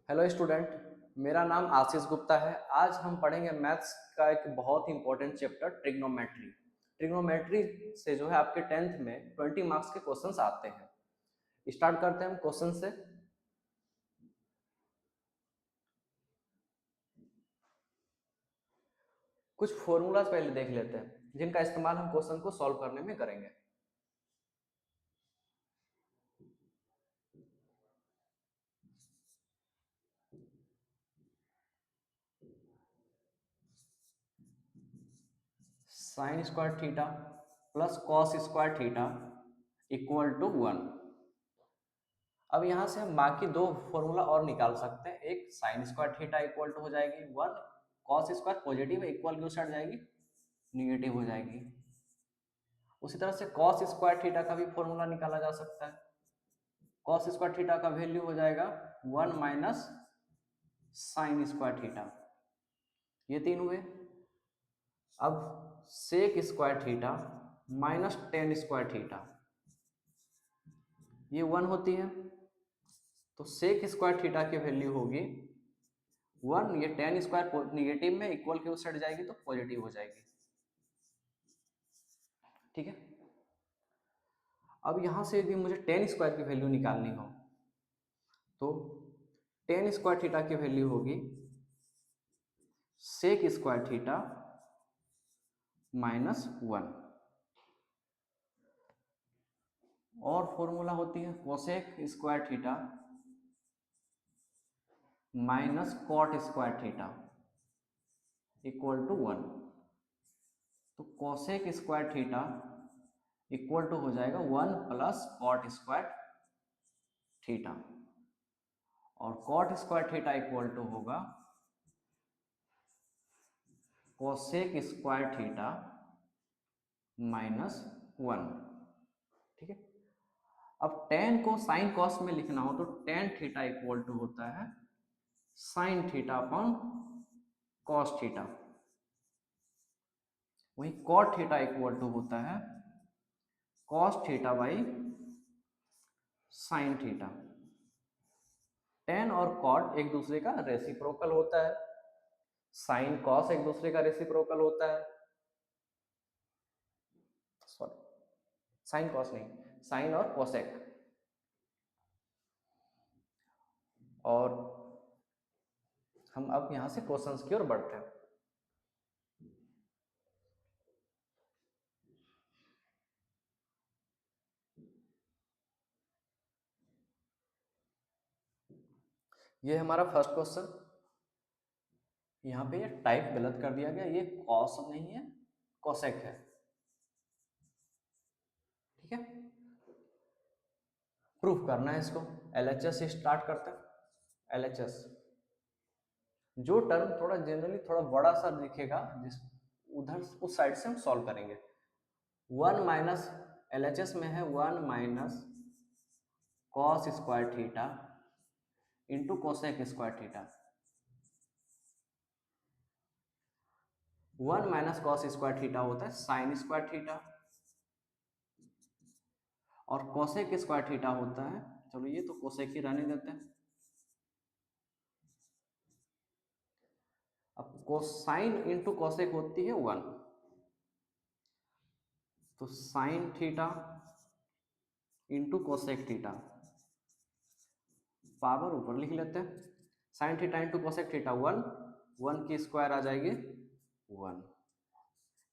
Hello student. मेरा नाम आशीष गुप्ता है। आज हम पढ़ेंगे मैथ्स का एक बहुत ही इंपॉर्टेंट चैप्टर ट्रिग्नोमेट्री। ट्रिग्नोमेट्री से जो है आपके 10th में 20 मार्क्स के क्वेश्चंस आते हैं। स्टार्ट करते हैं हम क्वेश्चन से। कुछ फॉर्मूलाज पहले देख लेते हैं जिनका इस्तेमाल हम क्वेश्चन को सॉल्व करने में करेंगे। Sine square theta plus cos square theta equal to 1। अब यहाँ से हम बाकी दो फॉर्मूला और निकाल सकते हैं। एक sine square theta equal to हो जाएगी 1, कॉस स्क्वायर पॉजिटिव है, इक्वल की साइड जाएगी निगेटिव हो जाएगी। उसी तरह से कॉस स्क्वायर थीटा का भी फॉर्मूला निकाला जा सकता है। कॉस स्क्वायर थीटा का वैल्यू हो जाएगा 1 माइनस साइन स्क्वायर थीटा। ये तीन हुए। अब sec square theta minus tan square theta, ये 1 होती है। तो सेक स्क्वायर थीटा की वैल्यू होगी 1, ये टेन स्क्वायर निगेटिव में, इक्वल की उस साइड जाएगी तो पॉजिटिव हो जाएगी। ठीक है। अब यहां से यदि मुझे टेन स्क्वायर की वैल्यू निकालनी हो तो टेन स्क्वायर थीटा की वैल्यू होगी सेक स्क्वायर थीटा माइनस 1। और फॉर्मूला होती है cosec square theta minus cot square theta equal to 1। तो cosec square theta equal to हो जाएगा 1 प्लस कॉट स्क्वायर थीटा, और cot square theta equal to होगा कोसेक स्क्वायर थीटा माइनस 1। ठीक है। अब टेन को साइन कॉस में लिखना हो तो टेन थीटा इक्वल टू होता है sine theta upon cos theta. वही कॉट थीटा इक्वल टू होता है cos theta by sine theta. Ten और कॉट एक दूसरे का रेसिप्रोकल होता है, साइन कॉस एक दूसरे का रेसिप्रोकल होता है। सॉरी, साइन कॉस नहीं, साइन और कोसेक। और हम अब यहां से क्वेश्चंस की ओर बढ़ते हैं। ये हमारा फर्स्ट क्वेश्चन। यहाँ पे ये टाइप गलत कर दिया गया, ये कॉस नहीं है, कोसेक है। ठीक है। प्रूफ करना है इसको। एलएचएस से स्टार्ट करते हैं। एलएचएस जो टर्म थोड़ा जनरली थोड़ा बड़ा सा दिखेगा, जिस उधर उस साइड से हम सॉल्व करेंगे। 1 माइनस एलएचएस में है 1 minus cos square theta into cosec square theta. 1 minus cos square theta होता है साइन स्क्वायर थीटा, और कोसेक स्क्वायर थीटा होता है, चलो ये तो कोसेक ही रहने देते हैं। अब कोसाइन इंटू कोसेक होती है 1, तो sine theta into cosec theta, power ऊपर लिख लेते हैं। Sine theta into cosec theta 1, 1 की स्क्वायर आ जाएगी 1।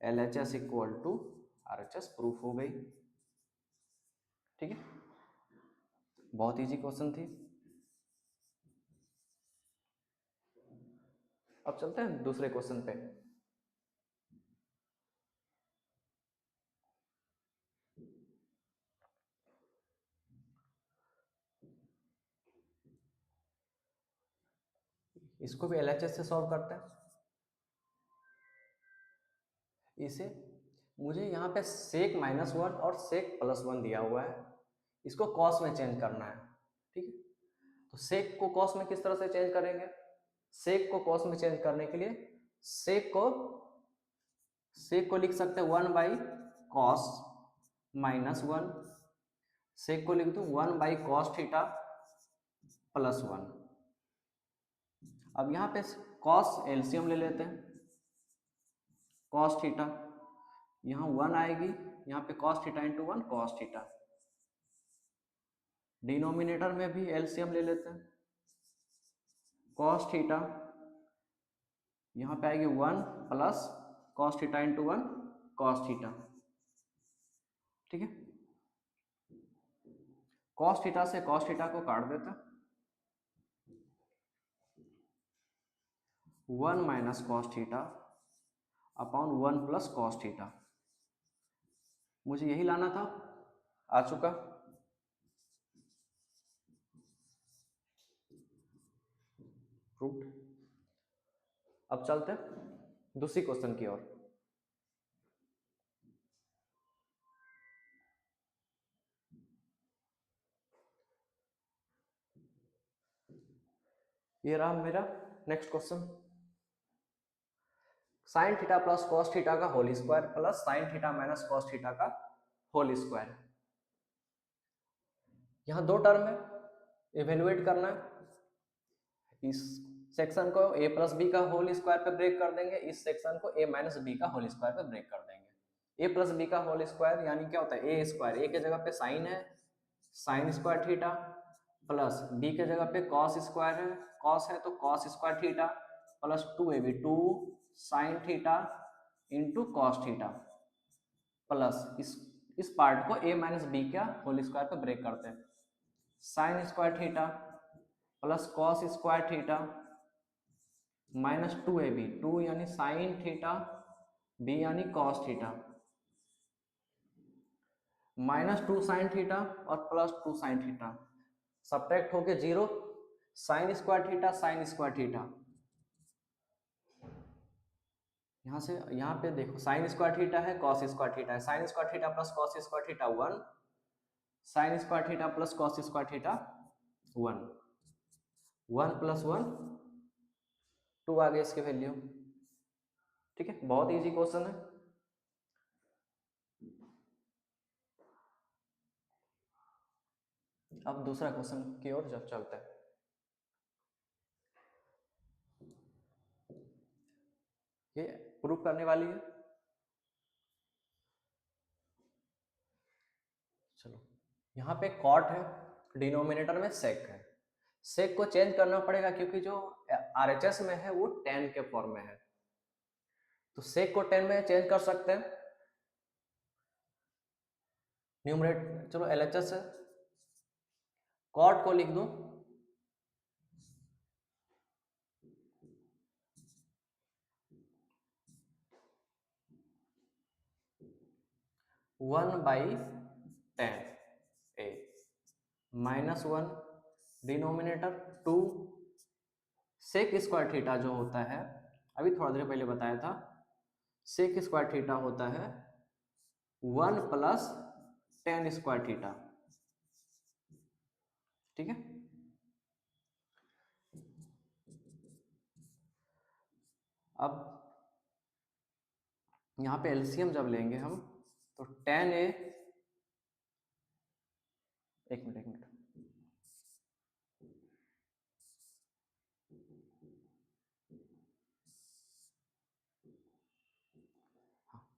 L H S equal to R H S, proof हो गई। ठीक है, बहुत इजी क्वेश्चन थी। अब चलते हैं दूसरे क्वेश्चन पे। इसको भी एलएचएस से सॉल्व करते हैं। इसे मुझे यहाँ पे सेक माइनस 1 और सेक प्लस 1 दिया हुआ है, इसको कॉस में चेंज करना है। ठीक है, तो सेक को कॉस में किस तरह से चेंज करेंगे? सेक को कॉस में चेंज करने के लिए सेक को लिख सकते हैं 1 बाई कॉस माइनस 1। सेक को लिख दूं 1 बाई कॉस थीटा प्लस 1। अब यहाँ पे कॉस एलसीएम ले लेते हैं, कॉस थीटा, यहाँ 1 आएगी, यहाँ पे cos theta into 1 cos theta. Denominator में भी एलसीएम ले लेते हैं, कॉस थीटा, यहाँ पे आएगी 1 plus cos theta into 1 cos theta. ठीक है, कॉस थीटा से कॉस थीटा को काट देते हैं, 1 minus cos theta upon 1 plus cos theta. मुझे यही लाना था, आ चुका। प्रूव्ड। अब चलते दूसरी क्वेश्चन की ओर। ये रहा मेरा next question, sine theta plus cos theta का whole square plus sine theta minus cos theta का होल स्क्वायर। यहाँ दो टर्म है, इवेल्युएट करना है। इस सेक्शन को a प्लस बी का होल स्क्वायर पे ब्रेक कर देंगे, इस सेक्शन को a माइनस बी का होल स्क्वायर पे ब्रेक कर देंगे। a प्लस बी का होल स्क्वायर यानी क्या होता है, a स्क्वायर, a के जगह पे साइन है, sine square theta, plus b के जगह पे कॉस स्क्वायर है, कॉस है तो cos square theta, plus 2ab 2 sine theta into cos theta, plus इस पार्ट को a माइनस बी का होल स्क्वायर पे ब्रेक करते हैं, sign square theta plus cos square theta minus 2ab 2 यानी साइन थीटा, b यानी cos theta, minus 2 sine theta और plus 2 sine theta, subtract होके 0, sign square theta sine square theta. यहाँ से यहाँ पे देखो साइन स्क्वायर थीटा है, कॉस स्क्वायर थीटा है, sine square theta plus cos square theta 1, sign square theta plus cos square theta 1, 1 plus 1 2 आ गए इसके वैल्यू। ठीक है, बहुत इजी क्वेश्चन है। अब दूसरा क्वेश्चन की ओर जब चलते हैं, ये प्रूफ करने वाली है। चलो, यहाँ पे कॉट है, डिनोमिनेटर में सेक है, सेक को चेंज करना पड़ेगा क्योंकि जो आरएचएस में है वो 10 के फॉर्म में है, तो सेक को 10 में चेंज कर सकते हैं। न्यूमरेटर, चलो एलएचएस है, कॉट को लिख दूं 1/10 a minus 1 denominator 2 sec square theta जो होता है, अभी थोड़ा देर पहले बताया था, सेक स्क्वायर थीटा होता है 1 प्लस 10 स्क्वायर थीटा। ठीक है, अब यहाँ पे एलसीएम जब लेंगे हम तो 10a, एक मिनट,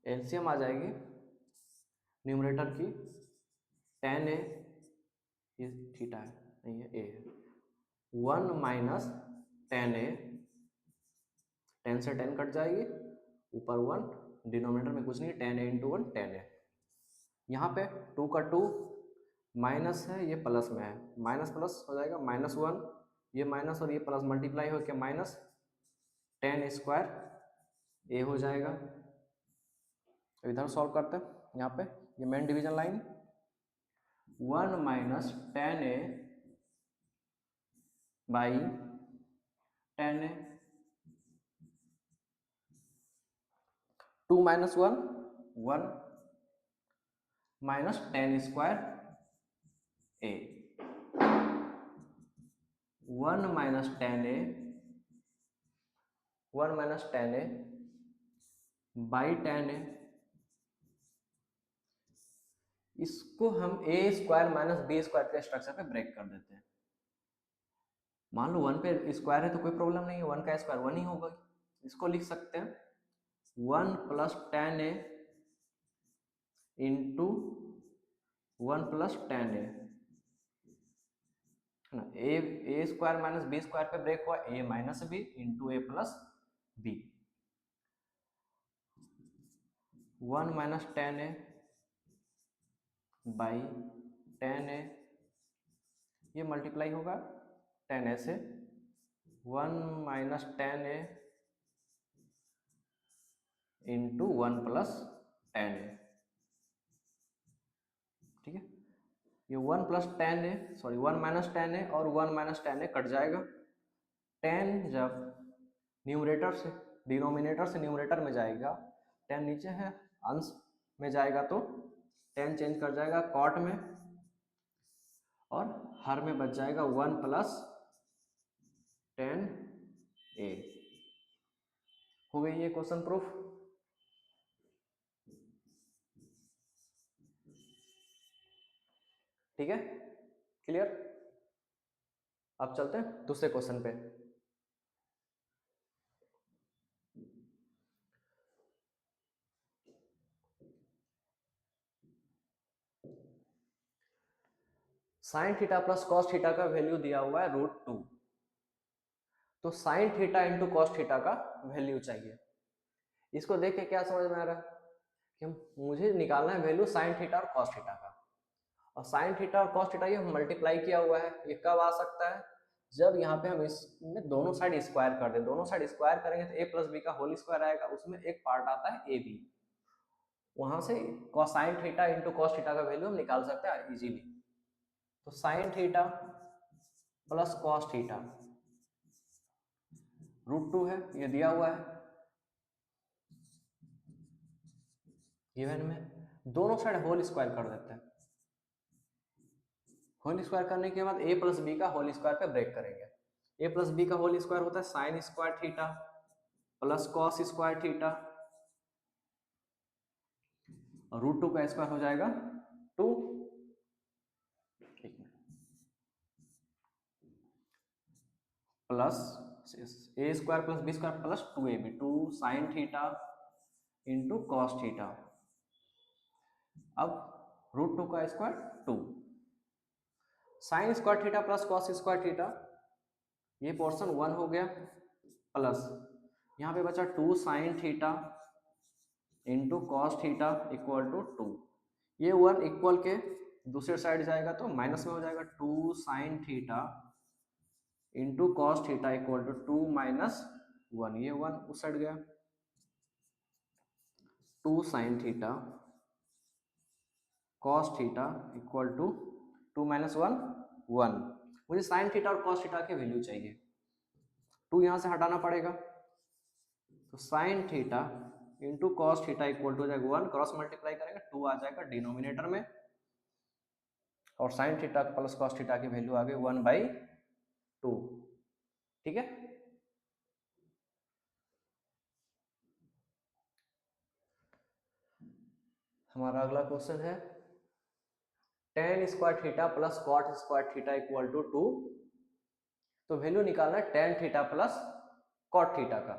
एलसीएम आ जाएगी न्यूमरेटर की 10a, ये थीटा है नहीं है, ए है, 1 माइनस 10a, 10 से 10 कट जाएगी, ऊपर 1, डिनोमिनेटर में कुछ नहीं, 10a इंटू 1 10a। यहाँ पे 2 का 2 माइनस है, ये प्लस में है, माइनस प्लस हो जाएगा, माइनस 1, ये माइनस और ये प्लस मल्टीप्लाई होकर माइनस 10 स्क्वायर ए हो जाएगा। इधर सॉल्व करते हैं, यहाँ पे ये main division line, 1 minus 10a by 10a, 2 minus 1 1 minus 10 square A, 1 minus 10a 1 minus 10a by 10a, इसको हम ए स्क्वायर माइनस बी स्क्वायर के स्ट्रक्चर पे ब्रेक कर देते हैं। मान लो 1 पे स्क्वायर है तो कोई प्रॉब्लम नहीं है, 1 का स्क्वायर 1 ही होगा। इसको लिख सकते हैं 1 plus tan a into 1 plus tan a, है ना। A square minus b square पे ब्रेक हुआ, a minus b into a plus b. 1 minus tan a by tan a, ये मल्टीप्लाई होगा टेन ए से, 1 minus tan a into 1 plus tan a, ठीक है। ये 1 plus tan a, sorry 1 minus tan a और 1 minus tan ए cut जाएगा। 10 जब numerator से डिनोमिनेटर से न्यूमरेटर में जाएगा, 10 नीचे है अंश में जाएगा तो 10 चेंज कर जाएगा कॉट में, और हर में बच जाएगा 1 प्लस टेन ए। हो गई ये क्वेश्चन प्रूफ। ठीक है, क्लियर। अब चलते हैं दूसरे क्वेश्चन पे। Sign theta plus cos theta का वैल्यू दिया हुआ है √2, तो sine theta into cos theta का वैल्यू चाहिए। इसको देख के क्या समझ में आ रहा है कि मुझे निकालना है वैल्यू साइन थीटा और कॉस थीटा का, और साइन थीटा और कॉस थीटा ये मल्टीप्लाई किया हुआ है। ये कब आ सकता है, जब यहाँ पे हम इसमें दोनों साइड स्क्वायर कर दें। दोनों साइड स्क्वायर करेंगे तो a प्लस बी का होल स्क्वायर आएगा, उसमें एक पार्ट आता है ए बी, वहां से sign theta into cos theta का वैल्यू हम निकाल सकते हैं इजीली। तो sine theta plus cos theta √2 है, ये दिया हुआ है गिवन में। दोनों साइड होल स्क्वायर कर देते हैं। होल स्क्वायर करने के बाद a प्लस बी का होल स्क्वायर पे ब्रेक करेंगे। a प्लस बी का होल स्क्वायर होता है sine square theta plus cos square theta, और √2 का स्क्वायर हो जाएगा 2, plus a square plus b square plus 2ab, 2 sine theta into cos theta. अब √2 का square 2, sine square theta plus cos square theta, ये portion 1 हो गया, प्लस यहाँ पे बचा 2 sine theta into cos theta equal to 2। ये 1 इक्वल के दूसरे साइड जाएगा तो माइनस में हो जाएगा, 2 sine theta into cos theta equal to 2 minus 1, ये 1 उस साइड गया, 2 sine theta cos theta equal to 2 minus 1 1। मुझे साइन थीटा और कॉस थीटा की वैल्यू चाहिए, 2 यहाँ से हटाना पड़ेगा, तो sine theta into cos theta equal to हो जाएगा 1, क्रॉस मल्टीप्लाई करेंगे 2 आ जाएगा डिनोमिनेटर में, और sine theta plus cos theta की वैल्यू आ गई 1/2। ठीक है, हमारा अगला क्वेश्चन है tan square theta plus cot square theta equal to 2, तो वैल्यू निकालना है tan theta plus cot theta का।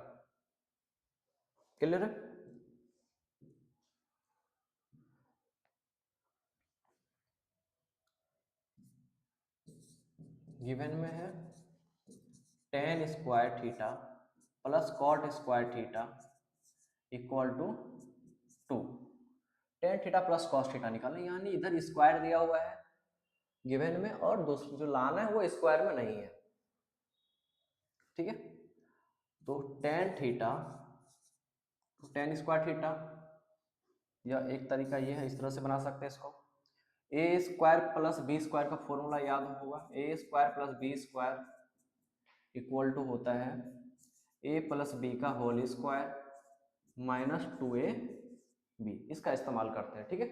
क्लियर है, गिवन में है tan square theta plus cot square theta equal to 2। Tan theta plus cos theta निकालना, यानी इधर स्क्वायर दिया हुआ है गिवन में, और दूसरा जो लाना है वो स्क्वायर में नहीं है। ठीक है, तो tan theta, ten square theta, या एक तरीका ये है, इस तरह से बना सकते हैं इसको, a square plus b square का फॉर्मूला याद होगा, a square plus b square equal to होता है ए प्लस बी का होल स्क्वायर माइनस 2ab, इसका इस्तेमाल करते हैं। ठीक है,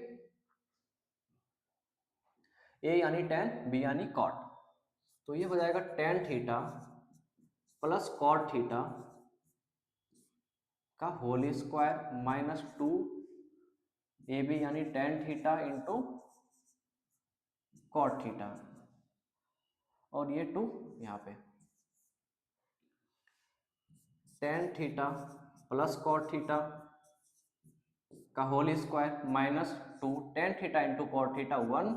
ए यानी टेन, बी यानी कॉट, तो ये हो जाएगा tan theta plus cot theta का होल स्क्वायर माइनस 2ab यानी tan theta into cot theta, और ये 2 यहाँ पे, tan theta plus cot theta का whole square minus 2 tan theta into cot theta 1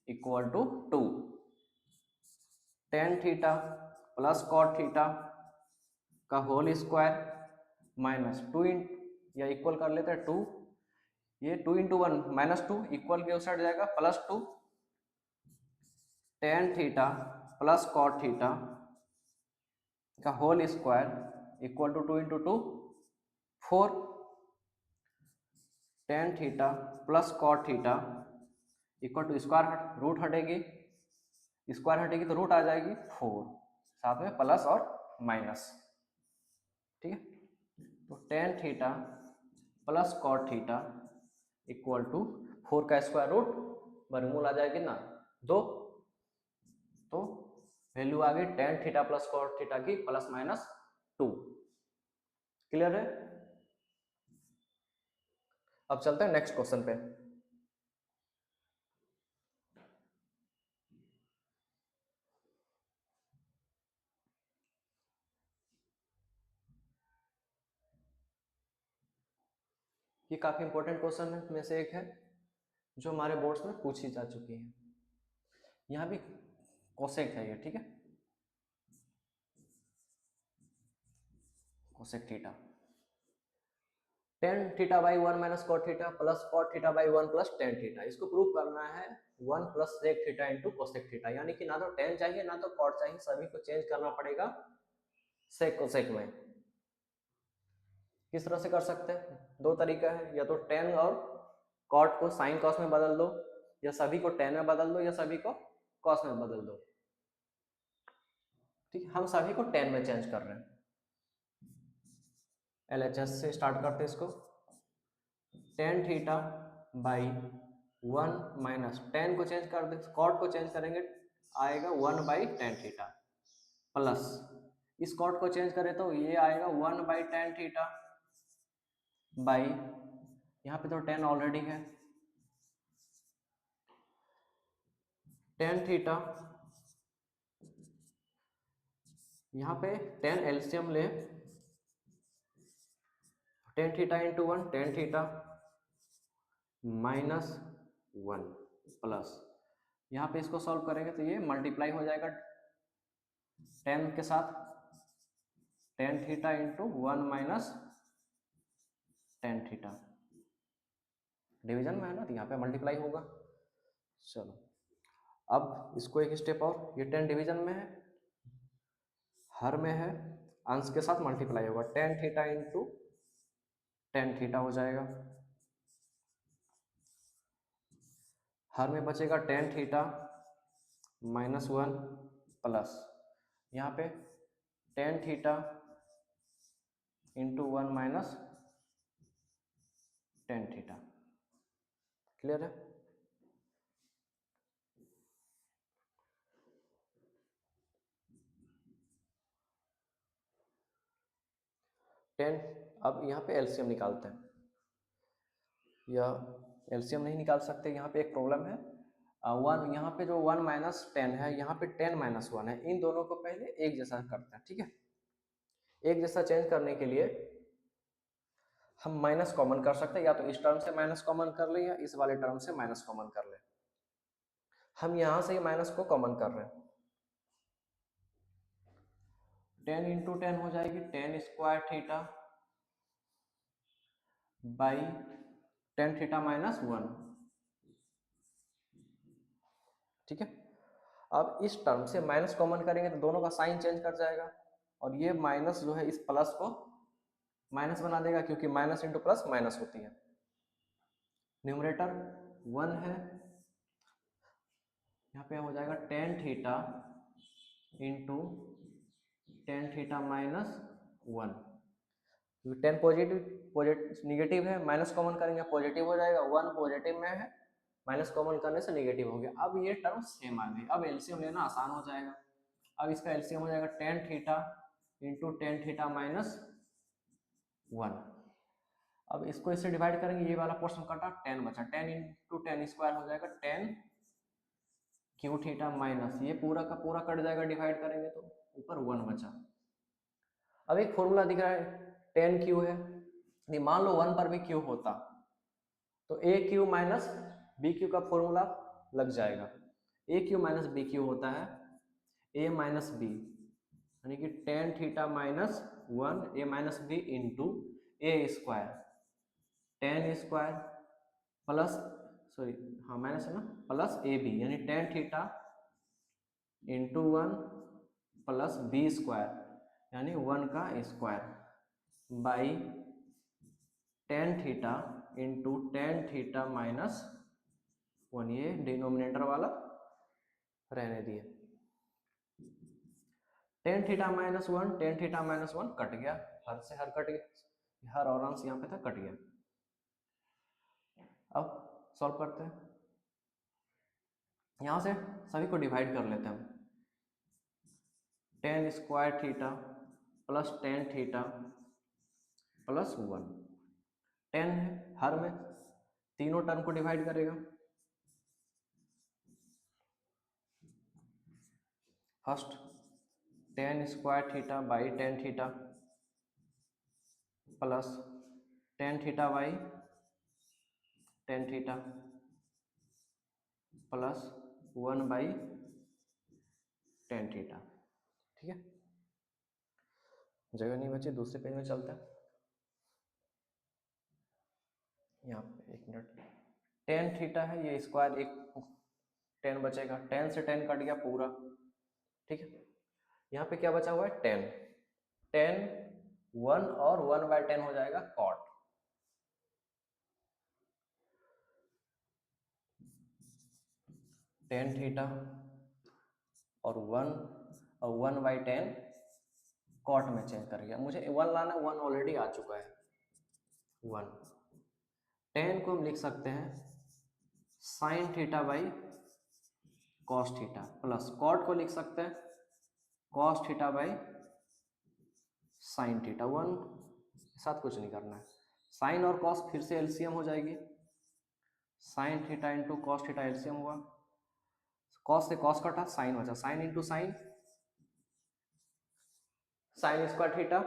equal to 2 tan theta plus cot theta का whole square minus 2 या equal कर लेते हैं 2 ये 2 इंटू 1 माइनस 2 इक्वल के उस साइड जाएगा plus 2 tan theta plus cot theta का whole square equal to 2 into 2 4 tan theta plus cot theta equal to square root हटेगी स्क्वायर हटेगी तो रूट आ जाएगी 4 साथ में प्लस और माइनस ठीक है तो tan theta plus cot theta equal to 4 का स्क्वायर रूट वर्गमूल आ जाएगी ना 2 तो वैल्यू आ गई tan theta plus cot theta की प्लस माइनस 2 क्लियर है। अब चलते हैं नेक्स्ट क्वेश्चन पे। ये काफी इंपॉर्टेंट क्वेश्चन में से एक है जो हमारे बोर्ड्स में पूछी जा चुकी है। यहाँ भी कोसेक है ये ठीक है cosec theta tan theta by 1 minus cot theta plus cot theta by 1 plus tan theta इसको प्रूव करना है 1 plus sec theta into cosec theta यानी कि ना तो टेन चाहिए ना तो कॉट चाहिए सभी को चेंज करना पड़ेगा सेक कोसेक में। किस तरह से कर सकते हैं दो तरीका है या तो टेन और कॉट को साइन कॉस में बदल दो या सभी को टेन में बदल दो या सभी को कॉस में बदल दो ठीक हम सभी को टेन में चेंज कर रहे हैं। LHS से स्टार्ट करते हैं इसको ten theta by 1 minus ten को चेंज कर दे कॉट को चेंज करेंगे आएगा 1 बाई टेन थीटा प्लस इस कॉट को चेंज करें तो ये आएगा 1 बाई टेन थीटा बाई यहाँ पे तो टेन ऑलरेडी है टेन थीटा यहाँ पे टेन एलसीएम ले ten theta into 1 ten theta minus 1 plus यहाँ पे इसको सॉल्व करेंगे तो ये मल्टीप्लाई हो जाएगा टेन के साथ ten theta into 1 minus tan theta division में है ना तो यहाँ पे मल्टीप्लाई होगा। चलो अब इसको एक स्टेप और ये टेन डिवीजन में है हर में है अंश के साथ मल्टीप्लाई होगा ten theta into tan theta हो जाएगा हर में बचेगा टेन थीटा माइनस 1 प्लस यहाँ पे tan theta into 1 minus tan theta clear है। टेन अब यहाँ पे एलसीएम निकालते हैं या एलसीएम नहीं निकाल सकते यहाँ पे एक प्रॉब्लम है वन यहाँ पे जो 1 माइनस टेन है यहाँ पे 10 माइनस 1 है इन दोनों को पहले एक जैसा करते हैं ठीक है एक जैसा चेंज करने के लिए हम माइनस कॉमन कर सकते हैं या तो इस टर्म से माइनस कॉमन कर ले या इस वाले टर्म से माइनस कॉमन कर ले हम यहां से ही माइनस को कॉमन कर रहे हैं 10 इंटू 10 हो जाएगी 10 square theta by 10 theta minus 1 ठीक है अब इस टर्म से माइनस कॉमन करेंगे तो दोनों का साइन चेंज कर जाएगा और ये माइनस जो है इस प्लस को माइनस बना देगा क्योंकि माइनस इंटू प्लस माइनस होती है न्यूमरेटर 1 है यहाँ पे हो जाएगा 10 theta into 10 theta minus 1 10 positive negative है माइनस कॉमन करेंगे पॉजिटिव हो जाएगा 1 पॉजिटिव में है माइनस कॉमन करने से निगेटिव हो गया अब ये टर्म सेम आ गई अब एलसीएम लेना आसान हो जाएगा अब इसका एलसीएम हो जाएगा 10 थीटा इंटू 10 थीटा माइनस 1 अब इसको इससे डिवाइड करेंगे ये वाला पोर्शन कटा 10 बचा 10 इंटू 10 स्क्वायर हो जाएगा 10 क्यू थीटा माइनस ये पूरा का पूरा कट जाएगा डिवाइड करेंगे तो ऊपर 1 बचा अब एक फॉर्मूला दिख रहा है टेन क्यू है, यदि मान लो 1 पर भी क्यू होता तो a cube minus b cube का फॉर्मूला लग जाएगा। A cube minus b cube होता है ए माइनस बी, यानी कि tan theta minus 1 a minus b into a square, tan square plus, sorry हाँ माइनस है ना, प्लस ए बी यानी tan theta into 1 plus b square यानी 1 का square by tan theta into tan theta minus 1, ये denominator वाला रहने दिए। Ten theta minus 1 ten theta minus 1 cut गया, हर से हर कट गया, हर और अंश यहाँ पे था कट गया। अब सॉल्व करते हैं, यहाँ से सभी को डिवाइड कर लेते हैं। Ten square theta plus tan theta plus 1, ten है हर में, तीनों टर्म को डिवाइड करेगा। First ten square theta by tan theta plus tan theta by tan theta plus 1 by tan theta. ठीक है, जगह नहीं बची, दूसरे पेज में चलते हैं। यहाँ पे एक मिनट, टेन थीटा है ये स्क्वायर, एक टेन बचेगा, टेन से टेन कट गया पूरा। ठीक है, यहाँ पे क्या बचा हुआ है टेन, टेन 1 और 1 बाई टेन हो जाएगा कॉट, टेन थीटा और 1 और 1 बाई टेन कॉट में चेंज कर गया। मुझे 1 लाना, 1 ऑलरेडी आ चुका है 1। टेन को हम लिख सकते हैं sine theta by cos theta plus cot को लिख सकते हैं cos theta by sine theta. 1 के साथ कुछ नहीं करना है, साइन और कॉस फिर से एलसीएम हो जाएगी, sine theta into cos theta LCM हुआ, कॉस से कॉस कटा साइन बचा, sine into sine, sine square theta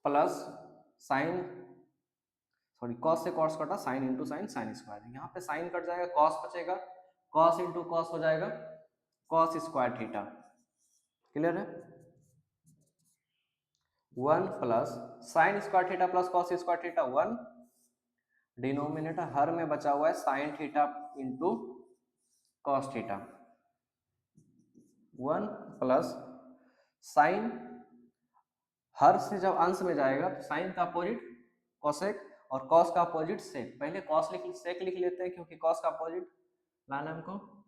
plus sine, sorry cos से कॉस कटा sine into sine, sine square, यहाँ पे साइन कट जाएगा कॉस बचेगा, कॉस इंटू कॉस हो जाएगा कॉस स्क्वायर थीटा। क्लियर है, 1 plus sine square theta plus cos square theta 1, denominator हर में बचा हुआ है sine theta into cos theta, 1 plus sine, हर से जब अंश में जाएगा तो साइन का अपोजिट कोसेक और कॉस का अपोजिट सेक, पहले कॉस लिख सेक लिख लेते हैं क्योंकि कॉस का अपोजिट लाना हमको,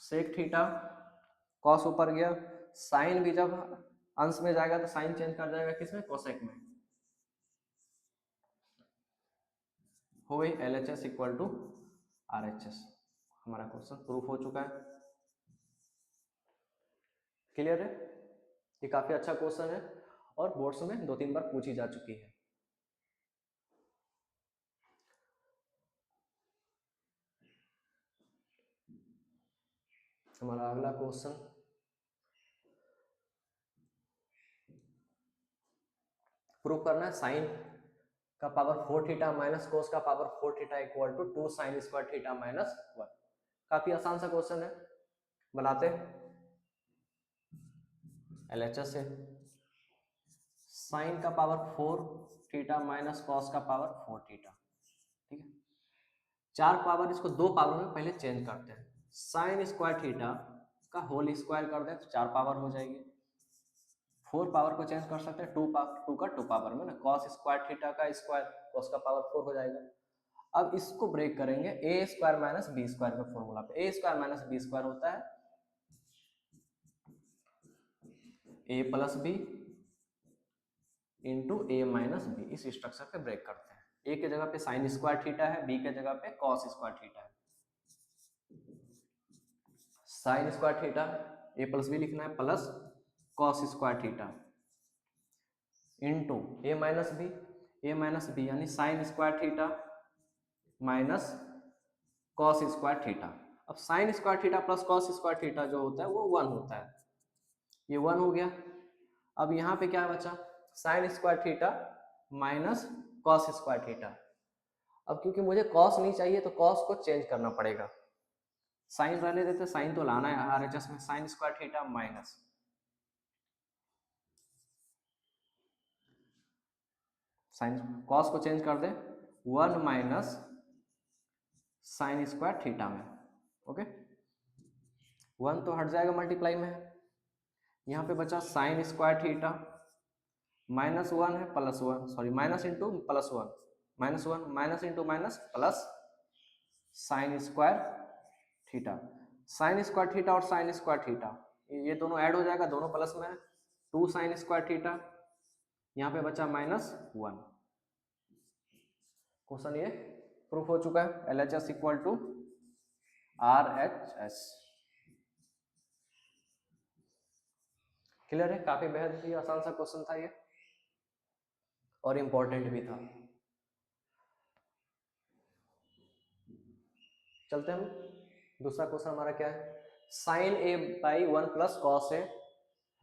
सेक थीटा, कॉस ऊपर गया, साइन भी जब अंश में जाएगा तो साइन चेंज कर जाएगा किसमें, कोसेक में, हो गई LHS इक्वल टू RHS। हमारा क्वेश्चन प्रूफ हो चुका है। क्लियर है, ये काफी अच्छा क्वेश्चन है और बोर्ड्स में 2-3 बार पूछी जा चुकी है। हमारा अगला क्वेश्चन, प्रूफ करना है साइन का पावर 4 थीटा माइनस कोस का power 4 theta equal to 2 sine square theta minus 1। काफी आसान सा क्वेश्चन है, बनाते LHS से, साइन का पावर 4 थीटा माइनस कॉस का पावर 4 थीटा। ठीक है, चार पावर, इसको दो पावर में पहले चेंज करते हैं, साइन स्क्वायर थीटा का होल स्क्वायर कर दें तो 4 पावर हो जाएगी, 4 पावर को चेंज कर सकते हैं 2 का 2 पावर में ना, कॉस स्क्वायर थीटा का स्क्वायर कॉस का पावर 4 हो जाएगा। अब इसको ब्रेक करेंगे ए स्क्वायर माइनस बी स्क्वायर का फॉर्मूला पे, ए स्क्वायर माइनस बी स्क्वायर होता है a plus B into a minus B. इस स्ट्रक्चर पे ब्रेक करते हैं, ए के जगह पे साइन स्क्वायर थीटा है, बी के जगह पे कॉस स्क्वायर थीटा है, साइन स्क्वायर थीटा ए प्लस बी लिखना है plus cos square theta into a minus b यानी sine square theta minus cos square theta. अब sine square theta plus cos square theta जो होता है वो 1 होता है, ये 1 हो गया। अब यहाँ पे क्या बचा, sign square theta minus cos square theta. अब क्योंकि मुझे कॉस नहीं चाहिए तो कॉस को चेंज करना पड़ेगा, साइन रहने देते, साइन तो लाना है आरएचएस में, sine square theta minus sine, cos को चेंज कर दे 1 माइनस साइन स्क्वायर थीटा में। ओके, 1 तो हट जाएगा मल्टीप्लाई में, यहाँ पे बचा साइन स्क्वायर थीटा माइनस 1 है plus 1, sorry minus into plus 1, minus 1 minus into minus plus sine square theta. Sign square theta और साइन स्क्वायर थीटा ये दोनों ऐड हो जाएगा, दोनों प्लस में है, 2 साइन स्क्वायर थीटा, यहाँ पे बचा माइनस 1। क्वेश्चन ये प्रूफ हो चुका है, LHS equal to RHS। Clear है, काफी बेहद ही आसान सा क्वेश्चन था ये और इम्पोर्टेंट भी था। चलते हम दूसरा क्वेश्चन हमारा क्या है, sine A by 1 plus cos A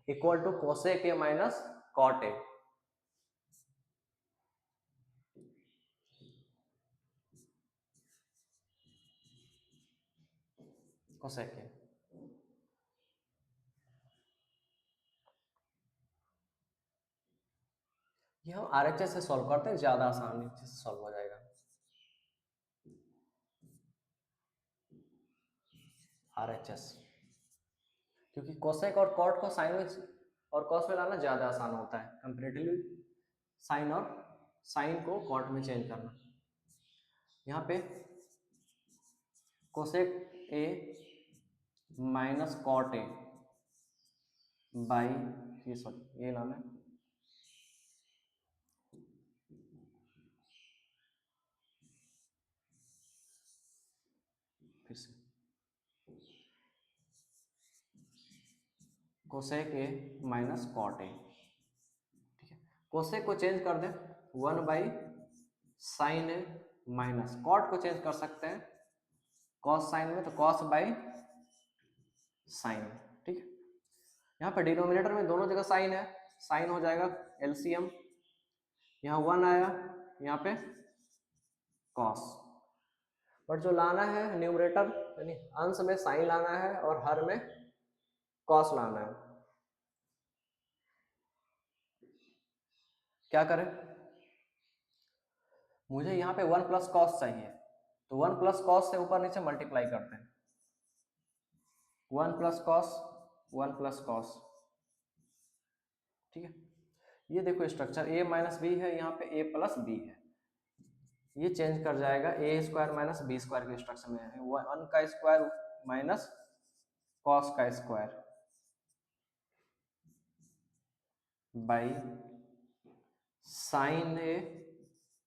equal to cosec A minus cot A. Cosec A, ये हम आरएचएस से सॉल्व करते हैं, ज्यादा आसानी से सॉल्व हो जाएगा। आरएचएस क्योंकि कोसेक और कॉट को साइन में और कॉस में लाना ज्यादा आसान होता है कंपेरेटिवली साइन और साइन को कॉट में चेंज करना। यहाँ पे cosec A minus cot A by, ये सॉरी ये नाम है, फिर से cosec A minus cot A, ठीक है। कोसेक को चेंज कर दें 1 by sine A minus, cot को चेंज कर सकते हैं कॉस साइन में, तो कॉस बाई साइन, ठीक है। यहाँ पे डिनोमिनेटर में दोनों जगह साइन है, साइन हो जाएगा एलसीएम, यहाँ 1 आया, यहाँ पे कॉस, बट जो लाना है न्यूमरेटर यानी अंश में साइन लाना है और हर में कॉस लाना है। क्या करें, मुझे यहाँ पे 1 प्लस कॉस चाहिए, तो 1 प्लस कॉस से ऊपर नीचे मल्टीप्लाई करते हैं, 1 प्लस कॉस 1 प्लस कॉस, ठीक है। ये देखो स्ट्रक्चर a माइनस बी है, यहाँ पे a प्लस बी है, ये चेंज कर जाएगा a square minus b square के स्ट्रक्चर में है, 1 का स्क्वायर माइनस कॉस का square by sine a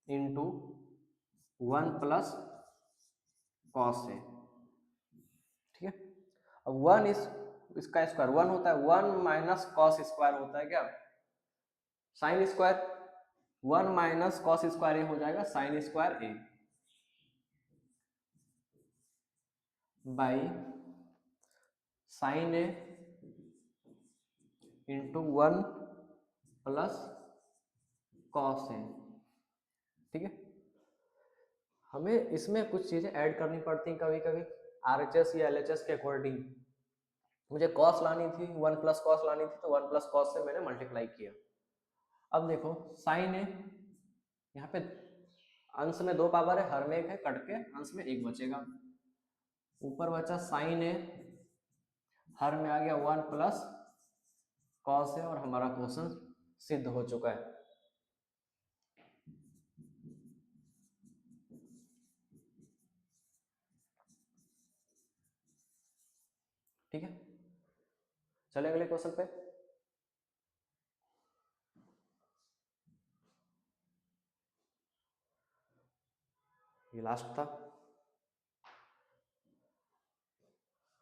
into 1 plus cos a, ठीक है। अब 1 इसका स्क्वायर 1 होता है, 1 माइनस कॉस स्क्वायर होता है क्या, sine square, 1 minus cos square a हो जाएगा sine square a by sine a into 1 plus cos a, ठीक है। हमें इसमें कुछ चीजें ऐड करनी पड़ती हैं कभी कभी आरएचएस या एलएचएस के अकॉर्डिंग। मुझे कॉस लानी थी, 1 प्लस कॉस लानी थी, तो 1 प्लस कॉस से मैंने मल्टीप्लाई किया। अब देखो साइन ए, यहाँ पे अंश में 2 पावर है, हर में 1 है, कट के अंश में 1 बचेगा, ऊपर बचा साइन ए, हर में आ गया 1 प्लस कॉस है, और हमारा क्वेश्चन सिद्ध हो चुका है। ठीक है, चले अगले क्वेश्चन पे। ये लास्ट था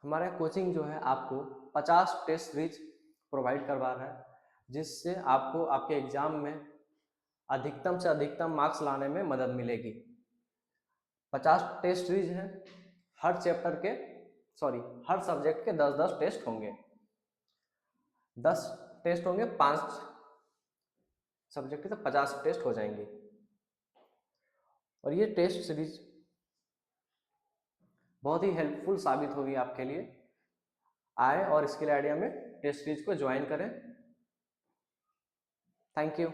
हमारा। कोचिंग जो है आपको 50 टेस्ट सीरीज प्रोवाइड करवा रहा है, जिससे आपको आपके एग्जाम में अधिकतम से अधिकतम मार्क्स लाने में मदद मिलेगी। 50 टेस्ट सीरीज है, हर चैप्टर के हर सब्जेक्ट के 10-10 टेस्ट होंगे। 10 टेस्ट होंगे, 5 सब्जेक्ट के तो 50 टेस्ट हो जाएंगे। और ये टेस्ट सीरीज बहुत ही हेल्पफुल साबित होगी आपके लिए। आए और स्किल आइडिया में टेस्ट सीरीज को ज्वाइन करें। Thank you.